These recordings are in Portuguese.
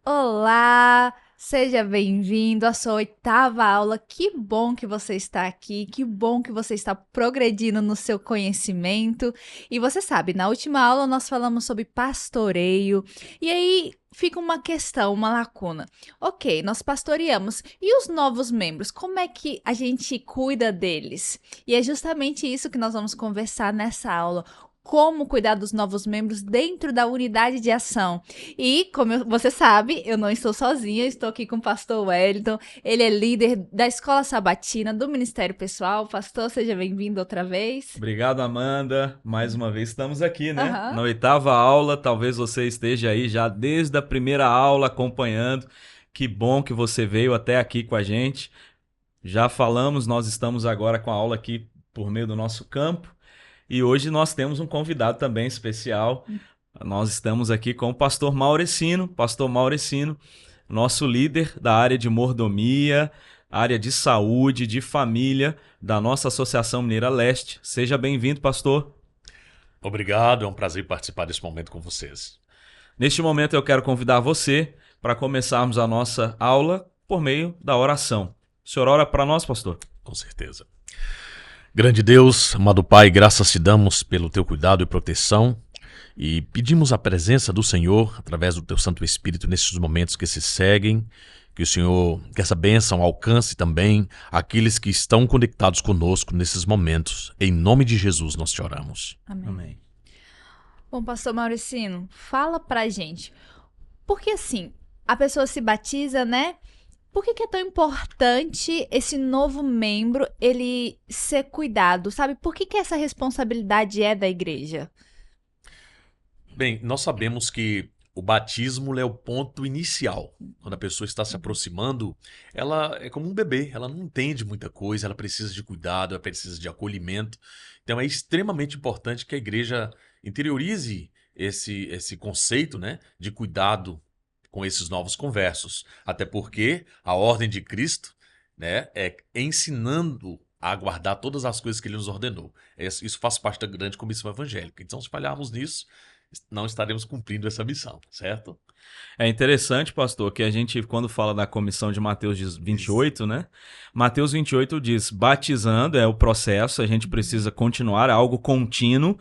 Olá, seja bem-vindo à sua oitava aula. Que bom que você está aqui, que bom que você está progredindo no seu conhecimento. E você sabe, na última aula nós falamos sobre pastoreio, e aí fica uma questão, uma lacuna. Ok, nós pastoreamos, e os novos membros, como é que a gente cuida deles? E é justamente isso que nós vamos conversar nessa aula. Como cuidar dos novos membros dentro da unidade de ação. E, como você sabe, eu não estou sozinha, estou aqui com o pastor Wellington. Ele é líder da Escola Sabatina, do Ministério Pessoal. Pastor, seja bem-vindo outra vez. Obrigado, Amanda. Mais uma vez estamos aqui, né? Aham. Na oitava aula, talvez você esteja aí já desde a primeira aula acompanhando. Que bom que você veio até aqui com a gente. Já falamos, nós estamos agora com a aula aqui por meio do nosso campo. E hoje nós temos um convidado também especial. Nós estamos aqui com o pastor Maurecino, nosso líder da área de mordomia, área de saúde, de família da nossa Associação Mineira Leste. Seja bem-vindo, pastor. Obrigado, é um prazer participar desse momento com vocês. Neste momento eu quero convidar você para começarmos a nossa aula por meio da oração. O senhor ora para nós, pastor? Com certeza. Grande Deus, amado Pai, graças te damos pelo teu cuidado e proteção e pedimos a presença do Senhor através do teu Santo Espírito nesses momentos que se seguem, que o Senhor, que essa bênção alcance também aqueles que estão conectados conosco nesses momentos. Em nome de Jesus nós te oramos. Amém. Amém. Bom, pastor Mauricino, fala pra gente. Porque assim, a pessoa se batiza, né? Por que é tão importante esse novo membro, ele ser cuidado, sabe? Por que essa responsabilidade é da igreja? Bem, nós sabemos que o batismo é o ponto inicial. Quando a pessoa está se aproximando, ela é como um bebê, ela não entende muita coisa, ela precisa de cuidado, ela precisa de acolhimento. Então é extremamente importante que a igreja interiorize esse conceito, né, de cuidado com esses novos conversos. Até porque a ordem de Cristo, né, é ensinando a guardar todas as coisas que ele nos ordenou. Isso faz parte da grande comissão evangélica. Então, se falharmos nisso, não estaremos cumprindo essa missão, certo? É interessante, pastor, que a gente, quando fala da comissão de Mateus 28, né? Mateus 28 diz, batizando é o processo, a gente precisa continuar, é algo contínuo,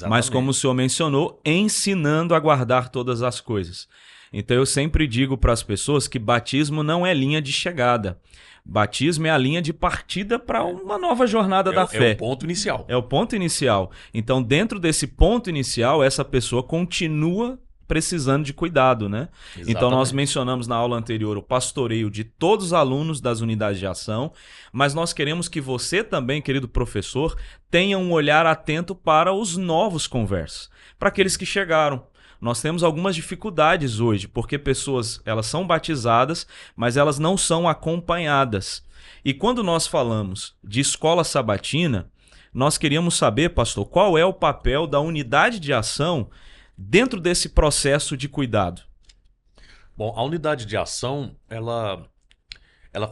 mas como o Exatamente. senhor mencionou, ensinando a guardar todas as coisas. Então eu sempre digo para as pessoas que batismo não é linha de chegada. Batismo é a linha de partida para uma nova jornada da É o fé. ponto inicial. É o ponto inicial. Então, dentro desse ponto inicial, essa pessoa continua precisando de cuidado, né? Então, nós Exatamente. mencionamos na aula anterior o pastoreio de todos os alunos das unidades de ação, mas nós queremos que você também, querido professor, tenha um olhar atento para os novos conversos, para aqueles que chegaram. Nós temos algumas dificuldades hoje, porque pessoas, elas são batizadas, mas elas não são acompanhadas. E quando nós falamos de escola sabatina, nós queríamos saber, pastor, qual é o papel da unidade de ação dentro desse processo de cuidado. Bom, a unidade de ação, ela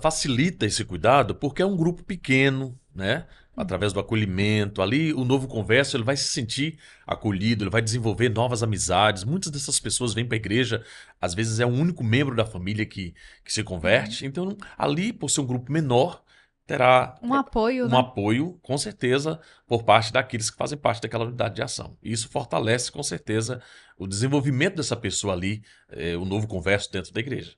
facilita esse cuidado porque é um grupo pequeno, né? Através do acolhimento, ali o novo converso ele vai se sentir acolhido, ele vai desenvolver novas amizades. Muitas dessas pessoas vêm para a igreja, às vezes é o único membro da família que se converte. Então, ali, por ser um grupo menor, terá Um apoio, um né? apoio, com certeza, por parte daqueles que fazem parte daquela unidade de ação. E isso fortalece, com certeza, o desenvolvimento dessa pessoa ali, o novo converso dentro da igreja.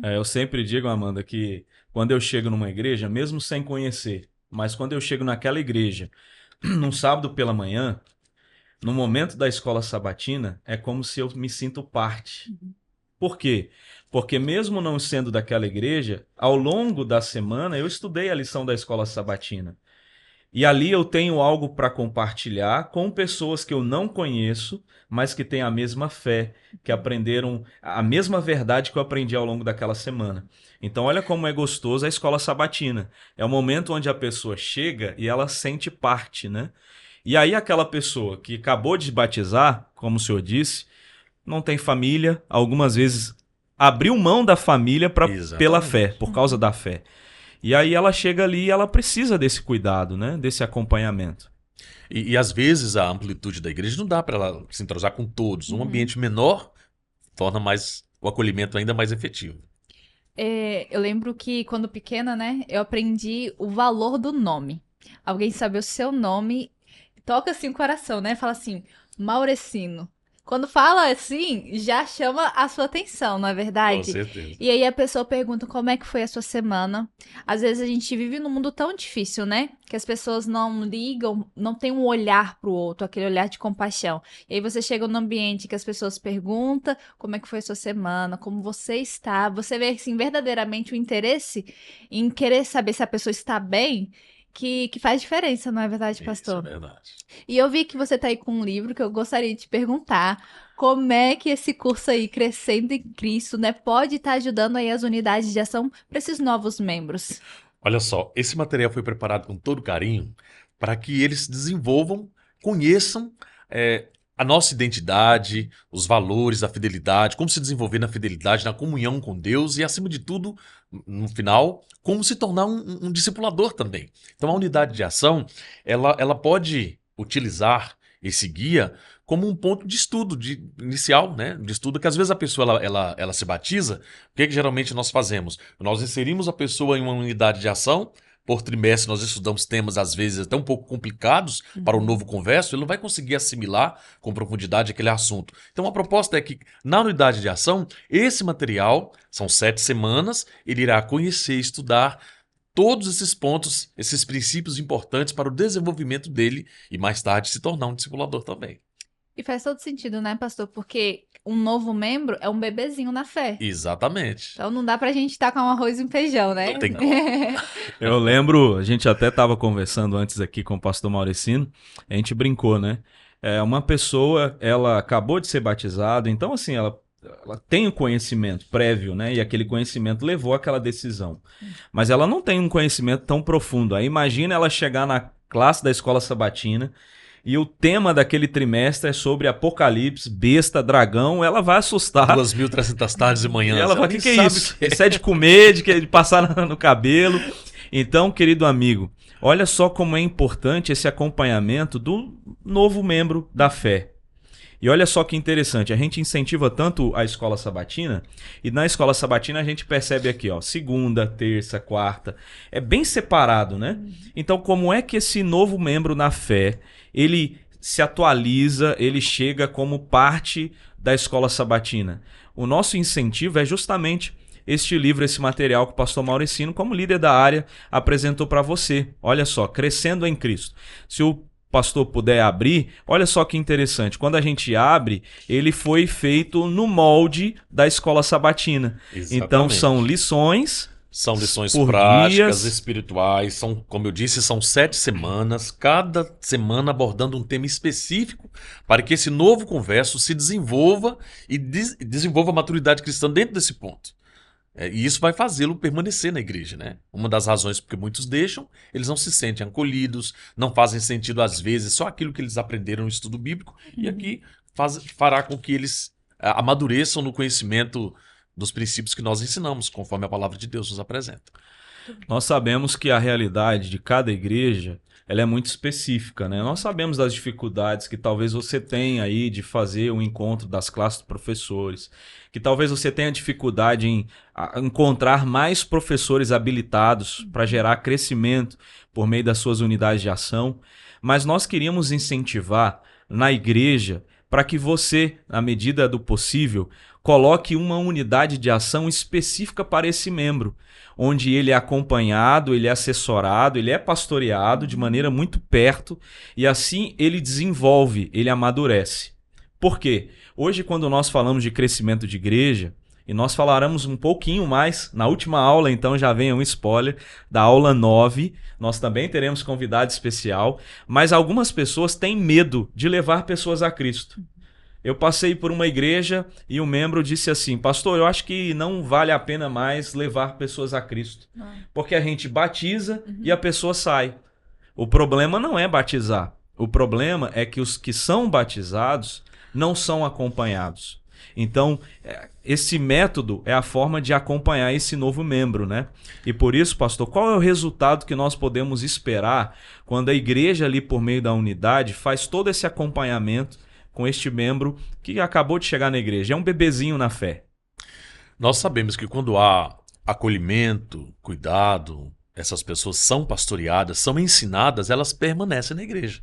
Eu sempre digo, Amanda, que quando eu chego numa igreja, mesmo sem conhecer, mas quando eu chego naquela igreja, num sábado pela manhã, no momento da escola sabatina, é como se eu me sinto parte. Por quê? Porque mesmo não sendo daquela igreja, ao longo da semana eu estudei a lição da escola sabatina. E ali eu tenho algo para compartilhar com pessoas que eu não conheço, mas que têm a mesma fé, que aprenderam a mesma verdade que eu aprendi ao longo daquela semana. Então, olha como é gostoso a escola sabatina. É o momento onde a pessoa chega e ela sente parte, né? E aí aquela pessoa que acabou de batizar, como o senhor disse, não tem família, algumas vezes abriu mão da família pela fé, Exatamente. por causa da fé. E aí ela chega ali e ela precisa desse cuidado, né? Desse acompanhamento. E às vezes a amplitude da igreja não dá para ela se entrosar com todos. Um Uhum. ambiente menor torna mais o acolhimento ainda mais efetivo. Eu lembro que quando pequena, né, eu aprendi o valor do nome. Alguém sabe o seu nome, toca assim o coração, né? Fala assim, Maurecino. Quando fala assim, já chama a sua atenção, não é Com verdade? certeza. E aí a pessoa pergunta como é que foi a sua semana. Às vezes a gente vive num mundo tão difícil, né? Que as pessoas não ligam, não tem um olhar pro outro, aquele olhar de compaixão. E aí você chega num ambiente que as pessoas perguntam como é que foi a sua semana, como você está. Você vê, assim, verdadeiramente o interesse em querer saber se a pessoa está bem, que faz diferença, não é verdade, Isso, é pastor? verdade. E eu vi que você tá aí com um livro que eu gostaria de te perguntar como é que esse curso aí, Crescendo em Cristo, né, pode estar ajudando aí as unidades de ação para esses novos membros. Olha só, esse material foi preparado com todo carinho para que eles desenvolvam, conheçam a nossa identidade, os valores da fidelidade, como se desenvolver na fidelidade, na comunhão com Deus e, acima de tudo, no final, como se tornar um discipulador também. Então, a unidade de ação, ela pode utilizar esse guia como um ponto de estudo inicial, né? De estudo que às vezes a pessoa ela se batiza. O que geralmente nós fazemos? Nós inserimos a pessoa em uma unidade de ação. Por trimestre nós estudamos temas às vezes até um pouco complicados para o novo converso, ele não vai conseguir assimilar com profundidade aquele assunto. Então a proposta é que na unidade de ação, esse material, são 7 semanas, ele irá conhecer, estudar todos esses pontos, esses princípios importantes para o desenvolvimento dele e mais tarde se tornar um discipulador também. E faz todo sentido, né, pastor? Porque um novo membro é um bebezinho na fé. Exatamente. Então não dá pra gente estar com um arroz e um feijão, né? Não tem como. Eu lembro, a gente até estava conversando antes aqui com o pastor Maurecino, a gente brincou, né? Uma pessoa, ela acabou de ser batizada, então assim, ela tem o conhecimento prévio, né? E aquele conhecimento levou àquela decisão. Mas ela não tem um conhecimento tão profundo. Aí imagina ela chegar na classe da escola sabatina e o tema daquele trimestre é sobre Apocalipse, besta, dragão, ela vai assustar. 2.300 tardes e manhãs. E ela fala, nem o que é sabe isso? Isso é de comer, de passar no cabelo. Então, querido amigo, olha só como é importante esse acompanhamento do novo membro da fé. E olha só que interessante, a gente incentiva tanto a escola sabatina, e na escola sabatina a gente percebe aqui, ó, segunda, terça, quarta, é bem separado, né? Então, como é que esse novo membro na fé, ele se atualiza, ele chega como parte da escola sabatina? O nosso incentivo é justamente este livro, esse material que o pastor Maurecino, como líder da área, apresentou para você. Olha só, Crescendo em Cristo. Se o pastor puder abrir, olha só que interessante. Quando a gente abre, ele foi feito no molde da escola sabatina. Exatamente. Então são lições. São lições por práticas, dias. espirituais, são, como eu disse, são 7 semanas, cada semana abordando um tema específico para que esse novo converso se desenvolva e desenvolva a maturidade cristã dentro desse ponto. E isso vai fazê-lo permanecer na igreja, né? Uma das razões porque muitos deixam, eles não se sentem acolhidos, não fazem sentido às vezes só aquilo que eles aprenderam no estudo bíblico, e aqui fará com que eles amadureçam no conhecimento dos princípios que nós ensinamos, conforme a palavra de Deus nos apresenta. Nós sabemos que a realidade de cada igreja, ela é muito específica, né? Nós sabemos das dificuldades que talvez você tenha aí de fazer o encontro das classes de professores, que talvez você tenha dificuldade em encontrar mais professores habilitados para gerar crescimento por meio das suas unidades de ação, mas nós queríamos incentivar na igreja para que você, na medida do possível, coloque uma unidade de ação específica para esse membro, onde ele é acompanhado, ele é assessorado, ele é pastoreado de maneira muito perto e assim ele desenvolve, ele amadurece. Por quê? Hoje, quando nós falamos de crescimento de igreja, e nós falaremos um pouquinho mais na última aula, então já vem um spoiler, da aula 9, nós também teremos convidado especial, mas algumas pessoas têm medo de levar pessoas a Cristo. Eu passei por uma igreja e um membro disse assim, pastor, eu acho que não vale a pena mais levar pessoas a Cristo, porque a gente batiza e a pessoa sai. O problema não é batizar, o problema é que os que são batizados não são acompanhados. Então, esse método é a forma de acompanhar esse novo membro, né? E por isso, pastor, qual é o resultado que nós podemos esperar quando a igreja ali por meio da unidade faz todo esse acompanhamento com este membro que acabou de chegar na igreja? É um bebezinho na fé. Nós sabemos que quando há acolhimento, cuidado, essas pessoas são pastoreadas, são ensinadas, elas permanecem na igreja.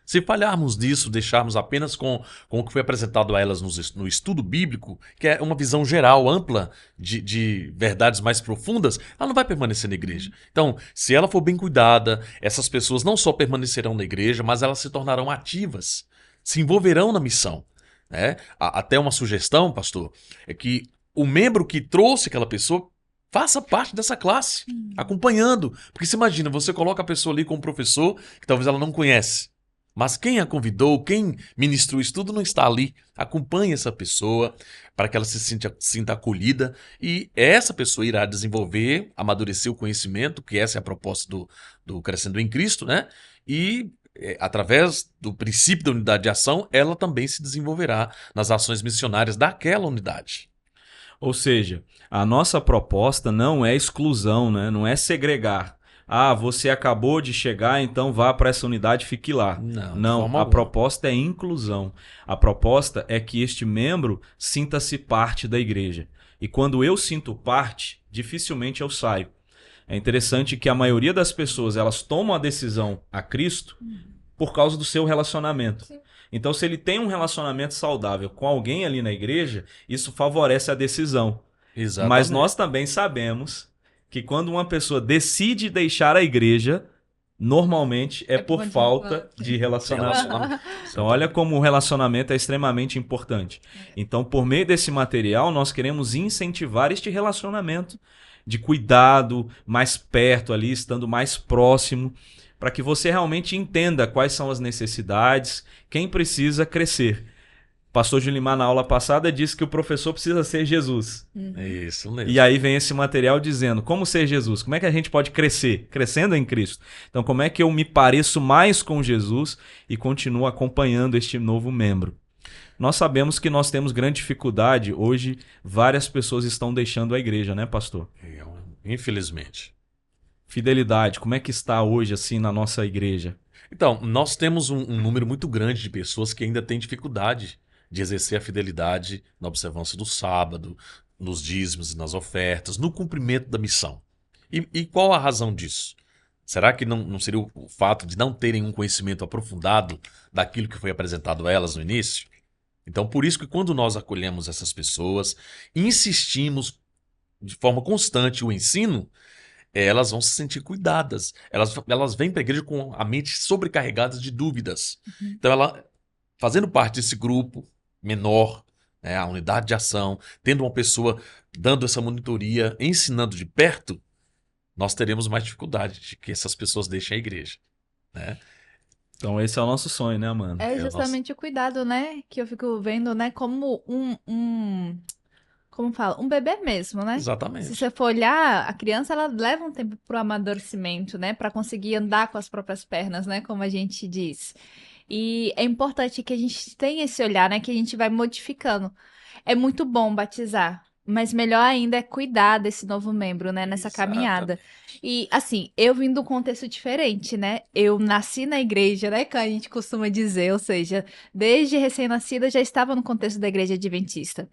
Se falharmos nisso, deixarmos apenas com o que foi apresentado a elas no estudo bíblico, que é uma visão geral, ampla, de verdades mais profundas, ela não vai permanecer na igreja. Então, se ela for bem cuidada, essas pessoas não só permanecerão na igreja, mas elas se tornarão ativas, se envolverão na missão. Né? Até uma sugestão, pastor, é que o membro que trouxe aquela pessoa faça parte dessa classe, acompanhando. Porque se imagina, você coloca a pessoa ali com um professor que talvez ela não conhece. Mas quem a convidou, quem ministrou isso tudo não está ali. Acompanhe essa pessoa para que ela se sinta acolhida e essa pessoa irá desenvolver, amadurecer o conhecimento, que essa é a proposta do Crescendo em Cristo, né? E através do princípio da unidade de ação, ela também se desenvolverá nas ações missionárias daquela unidade. Ou seja, a nossa proposta não é exclusão, né? Não é segregar. Ah, você acabou de chegar, então vá para essa unidade e fique lá. Não, de Não, forma a alguma. proposta é inclusão. A proposta é que este membro sinta-se parte da igreja. E quando eu sinto parte, dificilmente eu saio. É interessante que a maioria das pessoas, elas tomam a decisão a Cristo por causa do seu relacionamento. Sim. Então, se ele tem um relacionamento saudável com alguém ali na igreja, isso favorece a decisão. Exatamente. Mas nós também sabemos que quando uma pessoa decide deixar a igreja, normalmente é por motivo falta de relacionamento. Então, olha como o relacionamento é extremamente importante. Então, por meio desse material, nós queremos incentivar este relacionamento de cuidado, mais perto ali, estando mais próximo, para que você realmente entenda quais são as necessidades, quem precisa crescer. O pastor Julimar, na aula passada, disse que o professor precisa ser Jesus. Isso mesmo. E aí vem esse material dizendo como ser Jesus, como é que a gente pode crescer, crescendo em Cristo. Então, como é que eu me pareço mais com Jesus e continuo acompanhando este novo membro. Nós sabemos que nós temos grande dificuldade. Hoje, várias pessoas estão deixando a igreja, né, pastor? Infelizmente. Fidelidade, como é que está hoje assim na nossa igreja? Então, nós temos um número muito grande de pessoas que ainda têm dificuldade de exercer a fidelidade na observância do sábado, nos dízimos, nas ofertas, no cumprimento da missão. E qual a razão disso? Será que não seria o fato de não terem um conhecimento aprofundado daquilo que foi apresentado a elas no início? Então, por isso que quando nós acolhemos essas pessoas, insistimos de forma constante o ensino, elas vão se sentir cuidadas. Elas vêm para a igreja com a mente sobrecarregada de dúvidas. Então, ela, fazendo parte desse grupo menor, né, a unidade de ação, tendo uma pessoa dando essa monitoria, ensinando de perto, nós teremos mais dificuldade de que essas pessoas deixem a igreja. Né? Então esse é o nosso sonho, né, Amanda? É justamente o cuidado, né? Que eu fico vendo, né? Como como fala? Um bebê mesmo, né? Exatamente. Se você for olhar, a criança, ela leva um tempo pro amadurecimento, né? Para conseguir andar com as próprias pernas, né? Como a gente diz. E é importante que a gente tenha esse olhar, né? Que a gente vai modificando. É muito bom batizar, mas melhor ainda é cuidar desse novo membro, né? Nessa caminhada. E, assim, eu vim de um contexto diferente, né? Eu nasci na igreja, né? Que a gente costuma dizer, ou seja, desde recém-nascida já estava no contexto da igreja adventista.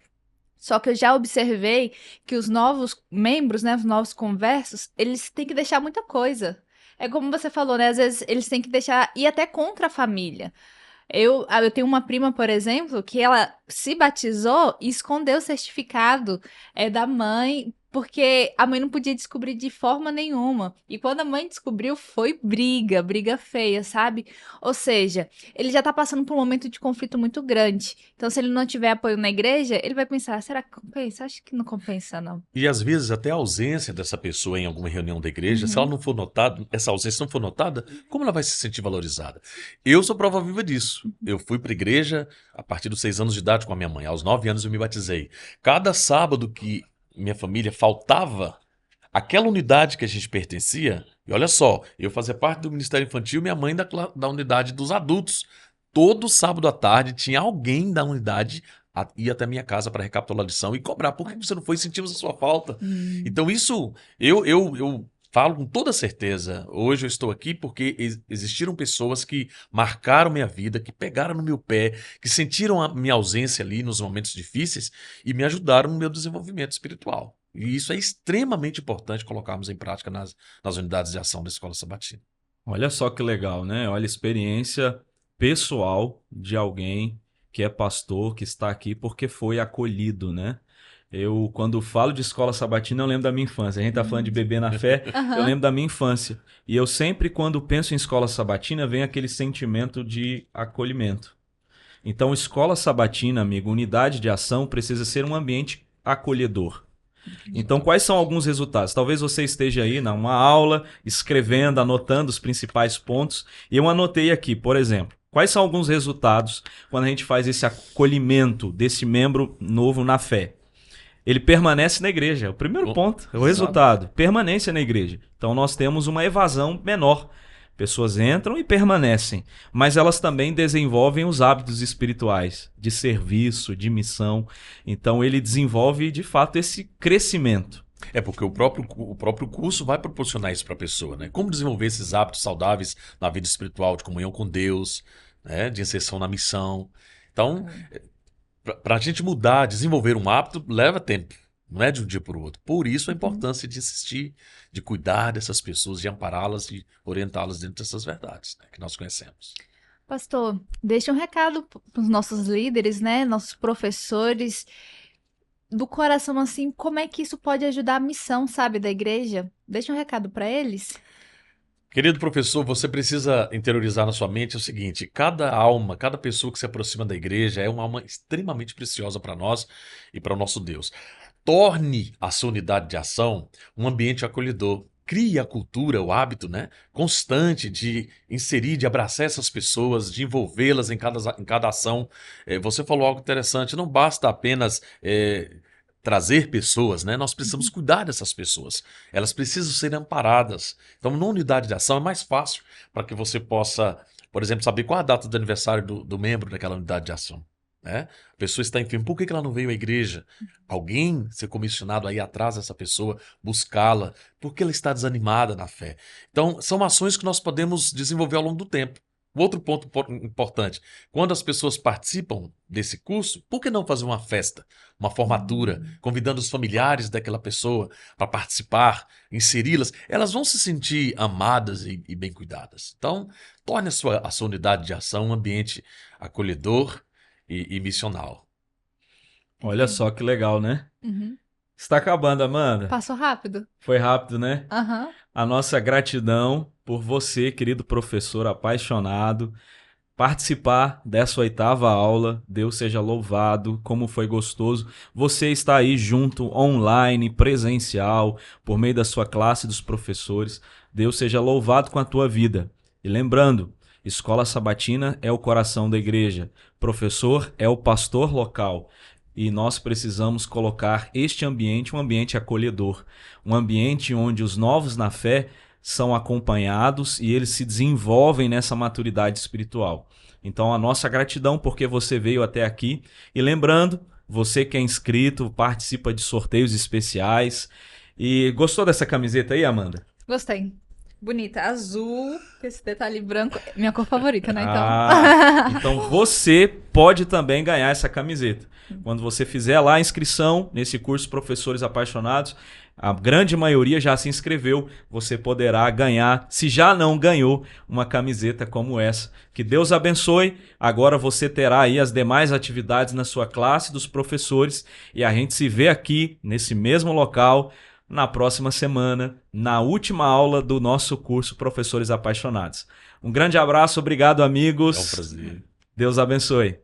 Só que eu já observei que os novos membros, né, os novos conversos, eles têm que deixar muita coisa. É como você falou, né? Às vezes eles têm que deixar ir até contra a família. Eu tenho uma prima, por exemplo, que ela se batizou e escondeu o certificado da mãe, porque a mãe não podia descobrir de forma nenhuma. E quando a mãe descobriu, foi briga feia, sabe? Ou seja, ele já tá passando por um momento de conflito muito grande. Então, se ele não tiver apoio na igreja, ele vai pensar, será que compensa? Acho que não compensa, não. E às vezes até a ausência dessa pessoa em alguma reunião da igreja, se ela não for notada, essa ausência não for notada, como ela vai se sentir valorizada? Eu sou prova viva disso. Eu fui para a igreja a partir dos 6 anos de idade com a minha mãe. Aos 9 anos eu me batizei. Cada sábado que minha família faltava, aquela unidade que a gente pertencia, e olha só, eu fazia parte do Ministério Infantil, minha mãe da unidade dos adultos. Todo sábado à tarde tinha alguém da unidade ir até a minha casa para recapitular a lição e cobrar. Por que você não foi? Sentimos a sua falta. Então isso, eu falo com toda certeza, hoje eu estou aqui porque existiram pessoas que marcaram minha vida, que pegaram no meu pé, que sentiram a minha ausência ali nos momentos difíceis e me ajudaram no meu desenvolvimento espiritual. E isso é extremamente importante colocarmos em prática nas unidades de ação da Escola Sabatina. Olha só que legal, né? Olha a experiência pessoal de alguém que é pastor, que está aqui porque foi acolhido, né? Eu, quando falo de escola sabatina, eu lembro da minha infância. A gente tá falando de bebê na fé, eu Aham. lembro da minha infância. E eu sempre, quando penso em escola sabatina, vem aquele sentimento de acolhimento. Então, escola sabatina, amigo, unidade de ação, precisa ser um ambiente acolhedor. Então, quais são alguns resultados? Talvez você esteja aí numa aula, escrevendo, anotando os principais pontos. E eu anotei aqui, por exemplo, quais são alguns resultados quando a gente faz esse acolhimento desse membro novo na fé? Ele permanece na igreja. O primeiro ponto, o resultado, permanência na igreja. Então, nós temos uma evasão menor. Pessoas entram e permanecem, mas elas também desenvolvem os hábitos espirituais de serviço, de missão. Então ele desenvolve de fato esse crescimento. É porque o próprio curso vai proporcionar isso para a pessoa, né? Como desenvolver esses hábitos saudáveis na vida espiritual, de comunhão com Deus, né? De inserção na missão. Então, para a gente mudar, desenvolver um hábito, leva tempo. Não é de um dia para o outro. Por isso a importância de insistir, de cuidar dessas pessoas, de ampará-las e orientá-las dentro dessas verdades, né, que nós conhecemos. Pastor, deixa um recado para os nossos líderes, né? Nossos professores, do coração assim, como é que isso pode ajudar a missão, sabe, da igreja? Deixa um recado para eles. Querido professor, você precisa interiorizar na sua mente o seguinte: cada alma, cada pessoa que se aproxima da igreja é uma alma extremamente preciosa para nós e para o nosso Deus. Torne a sua unidade de ação um ambiente acolhedor. Crie a cultura, o hábito, né, constante de inserir, de abraçar essas pessoas, de envolvê-las em cada ação. Você falou algo interessante, não basta apenas trazer pessoas, né? Nós precisamos cuidar dessas pessoas. Elas precisam ser amparadas. Então, numa unidade de ação é mais fácil para que você possa, por exemplo, saber qual a data do aniversário do membro daquela unidade de ação. Né? A pessoa está enferma, por que ela não veio à igreja? Alguém ser comissionado aí atrás dessa pessoa, buscá-la, porque ela está desanimada na fé. Então, são ações que nós podemos desenvolver ao longo do tempo. Outro ponto importante, quando as pessoas participam desse curso, por que não fazer uma festa, uma formatura, convidando os familiares daquela pessoa para participar, inseri-las? Elas vão se sentir amadas e bem cuidadas. Então, torne a sua unidade de ação um ambiente acolhedor e missional. Olha só que legal, né? Uhum. Está acabando, Amanda. Passou rápido? Foi rápido, né? Aham. A nossa gratidão por você, querido professor apaixonado, participar dessa 8ª aula. Deus seja louvado, como foi gostoso. Você está aí junto, online, presencial, por meio da sua classe dos professores. Deus seja louvado com a tua vida. E lembrando, Escola Sabatina é o coração da igreja. Professor é o pastor local. E nós precisamos colocar este ambiente, um ambiente acolhedor. Um ambiente onde os novos na fé são acompanhados e eles se desenvolvem nessa maturidade espiritual. Então, a nossa gratidão porque você veio até aqui. E lembrando, você que é inscrito, participa de sorteios especiais. E gostou dessa camiseta aí, Amanda? Gostei. Bonita. Azul, com esse detalhe branco. Minha cor favorita, né? Então. Então você pode também ganhar essa camiseta. Quando você fizer lá a inscrição nesse curso Professores Apaixonados, a grande maioria já se inscreveu, você poderá ganhar, se já não ganhou, uma camiseta como essa. Que Deus abençoe. Agora você terá aí as demais atividades na sua classe dos professores e a gente se vê aqui nesse mesmo local na próxima semana, na última aula do nosso curso Professores Apaixonados. Um grande abraço, obrigado, amigos. É um prazer. Deus abençoe.